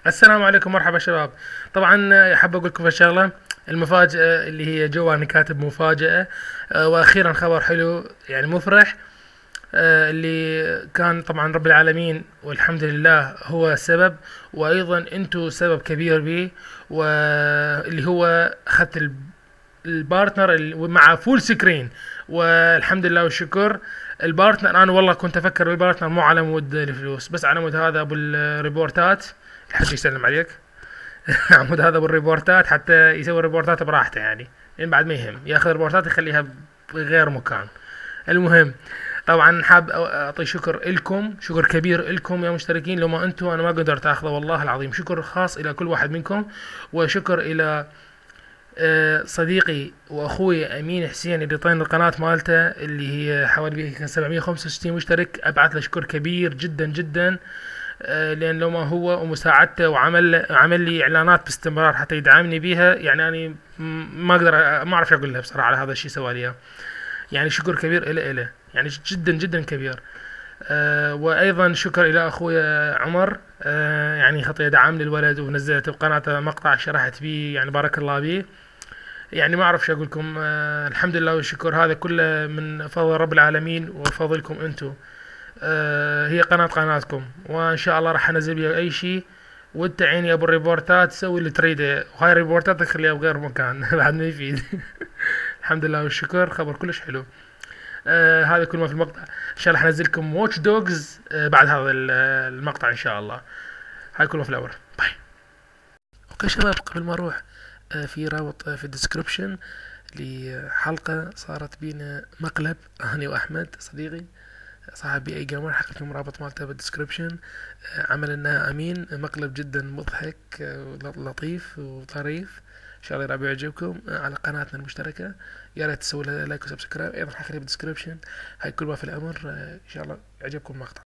السلام عليكم، مرحبا شباب. طبعا حاب اقول لكم شغله. المفاجاه اللي هي جواني كاتب مفاجاه. واخيرا خبر حلو يعني مفرح. اللي كان طبعا رب العالمين والحمد لله هو السبب، وايضا انتم سبب كبير به. واللي هو اخذت البارتنر مع فول سكرين، والحمد لله والشكر. البارتنر انا والله كنت افكر بالبارتنر مو على مود الفلوس، بس على مود هذا ابو الريبورتات. الحاج يسلم عليك. عمود هذا ابو الريبورتات حتى يسوي الريبورتات براحته يعني. لان بعد ما يهم ياخذ الريبورتات يخليها بغير مكان. المهم، طبعا حاب اعطي شكر لكم، شكر كبير لكم يا مشتركين. لو ما انتم انا ما قدرت اخذه والله العظيم. شكر خاص الى كل واحد منكم، وشكر الى صديقي واخوي امين حسين اللي طين القناه مالته اللي هي حوالي 765 مشترك. ابعث له شكر كبير جدا جدا. لان لو ما هو ومساعدته عمل لي اعلانات باستمرار حتى يدعمني بيها يعني. انا ما اقدر ما اعرف اقول له بصراحه على هذا الشيء سوى لي إياه. يعني شكر كبير إله يعني جدا جدا كبير. وايضا شكر الى اخويا عمر. يعني خطيه دعم لي الولد ونزلت بقناته مقطع شرحت بيه يعني بارك الله بيه. يعني ما اعرف شو اقول لكم. الحمد لله والشكر، هذا كله من فضل رب العالمين وفضلكم انتم. هي قناتكم، وان شاء الله راح انزل بيها اي شيء. وانت عيني ابو الريبورتات سوي اللي تريده، وهاي الريبورتات خليها بغير مكان. بعد ما يفيد. الحمد لله والشكر، خبر كلش حلو. هذا كل ما في المقطع. ان شاء الله حنزل لكم واتش دوجز بعد هذا المقطع ان شاء الله. هاي كل ما في الامر. باي. اوكي شباب، قبل ما اروح، في رابط في الديسكربشن لحلقة صارت بينا مقلب أنا وأحمد صديقي صاحب بي اي جيمر. حق لكم رابط مالته بالدسكربشن. عملناه امين، مقلب جدا مضحك لطيف وطريف. ان شاء الله يرى بيعجبكم على قناتنا المشتركة. يا ريت تسوي له لايك وسبسكرايب، ايضا حخليه بالدسكربشن. هاي كل ما في الامر. ان شاء الله يعجبكم المقطع.